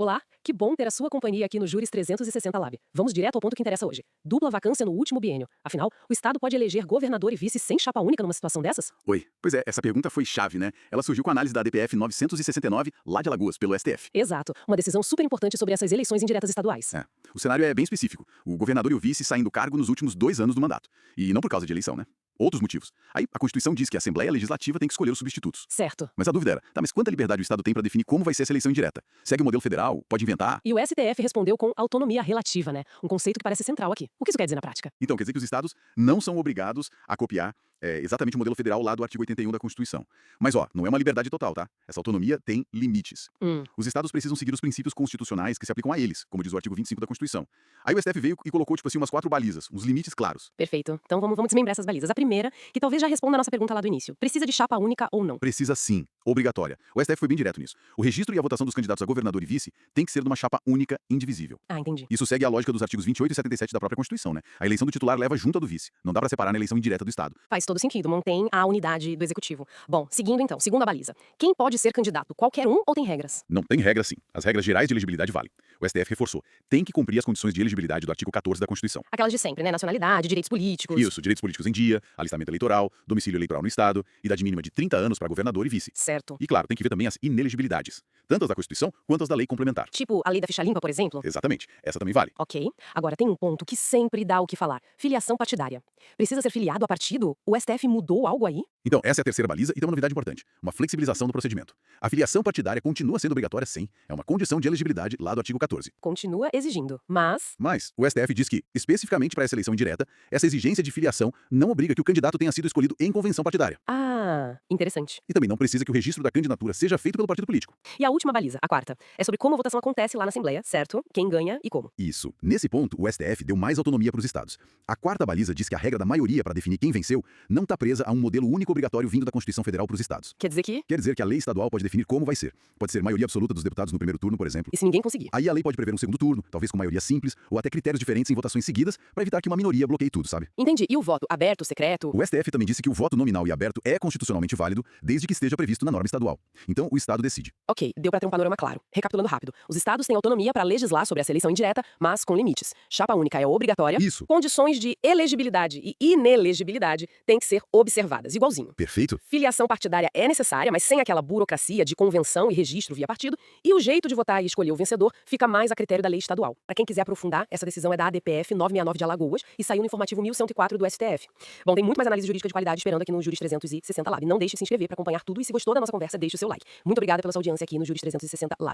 Olá, que bom ter a sua companhia aqui no Júris 360 Lab. Vamos direto ao ponto que interessa hoje. Dupla vacância no último biênio. Afinal, o Estado pode eleger governador e vice sem chapa única numa situação dessas? Oi. Pois é, essa pergunta foi chave, né? Ela surgiu com a análise da ADPF 969, lá de Alagoas, pelo STF. Exato, uma decisão super importante sobre essas eleições indiretas estaduais. O cenário é bem específico. O governador e o vice saem do cargo nos últimos 2 anos do mandato. E não por causa de eleição, né? Outros motivos. Aí a Constituição diz que a Assembleia Legislativa tem que escolher os substitutos. Certo. Mas a dúvida era, mas quanta liberdade o Estado tem para definir como vai ser essa eleição indireta? Segue o modelo federal? Pode inventar? E o STF respondeu com autonomia relativa, né? Um conceito que parece central aqui. O que isso quer dizer na prática? Então, quer dizer que os estados não são obrigados a copiar exatamente o modelo federal lá do artigo 81 da Constituição. Mas, não é uma liberdade total, tá? Essa autonomia tem limites. Os estados precisam seguir os princípios constitucionais que se aplicam a eles, como diz o artigo 25 da Constituição. Aí o STF veio e colocou, umas 4 balizas, uns limites claros. Perfeito. Então vamos desmembrar essas balizas. A primeira, que talvez já responda a nossa pergunta lá do início. Precisa de chapa única ou não? Precisa sim, obrigatória. O STF foi bem direto nisso. O registro e a votação dos candidatos a governador e vice tem que ser de uma chapa única, indivisível. Ah, entendi. Isso segue a lógica dos artigos 28 e 77 da própria Constituição, né? A eleição do titular leva junto a do vice. Não dá pra separar na eleição indireta do Estado. Faz todo sentido, mantém a unidade do executivo. Bom, seguindo então, segunda baliza. Quem pode ser candidato? Qualquer um ou tem regras? Não tem regra sim. As regras gerais de elegibilidade valem. O STF reforçou. Tem que cumprir as condições de elegibilidade do artigo 14 da Constituição. Aquelas de sempre, né? Nacionalidade, direitos políticos. Isso, direitos políticos em dia, alistamento eleitoral, domicílio eleitoral no Estado, idade mínima de 30 anos para governador e vice. Certo. E claro, tem que ver também as inelegibilidades, tanto as da Constituição quanto as da lei complementar. Tipo a lei da ficha limpa, por exemplo? Exatamente. Essa também vale. Ok. Agora tem um ponto que sempre dá o que falar. Filiação partidária. Precisa ser filiado a partido? O STF mudou algo aí? Então, essa é a terceira baliza e tem uma novidade importante. Uma flexibilização do procedimento. A filiação partidária continua sendo obrigatória sim. É uma condição de elegibilidade lá do artigo 14. Continua exigindo, mas... Mas o STF diz que, especificamente para essa eleição indireta, essa exigência de filiação não obriga que o candidato tenha sido escolhido em convenção partidária. Ah, interessante. E também não precisa que o registro da candidatura seja feito pelo partido político. E a última baliza, a quarta, é sobre como a votação acontece lá na Assembleia, certo? Quem ganha e como. Isso. Nesse ponto, o STF deu mais autonomia para os estados. A quarta baliza diz que a regra da maioria para definir quem venceu não está presa a um modelo único obrigatório vindo da Constituição Federal para os estados. Quer dizer que... Quer dizer que a lei estadual pode definir como vai ser. Pode ser maioria absoluta dos deputados no primeiro turno, por exemplo. E se ninguém conseguir? Aí a lei pode prever um segundo turno, talvez com maioria simples, ou até critérios diferentes em votações seguidas, para evitar que uma minoria bloqueie tudo, sabe? Entendi. E o voto aberto, secreto? O STF também disse que o voto nominal e aberto é constitucionalmente válido, desde que esteja previsto na norma estadual. Então, o Estado decide. Ok, deu pra ter um panorama claro. Recapitulando rápido. Os estados têm autonomia para legislar sobre essa eleição indireta, mas com limites. Chapa única é obrigatória. Isso. Condições de elegibilidade e inelegibilidade têm que ser observadas, igualzinho. Perfeito? Filiação partidária é necessária, mas sem aquela burocracia de convenção e registro via partido, e o jeito de votar e escolher o vencedor fica mais a critério da lei estadual. Para quem quiser aprofundar, essa decisão é da ADPF 969 de Alagoas e saiu no informativo 1104 do STF. Bom, tem muito mais análise jurídica de qualidade esperando aqui no Juris 360 Lab. Não deixe de se inscrever para acompanhar tudo e se gostou da nossa conversa, deixe o seu like. Muito obrigada pela sua audiência aqui no Juris 360 Lab.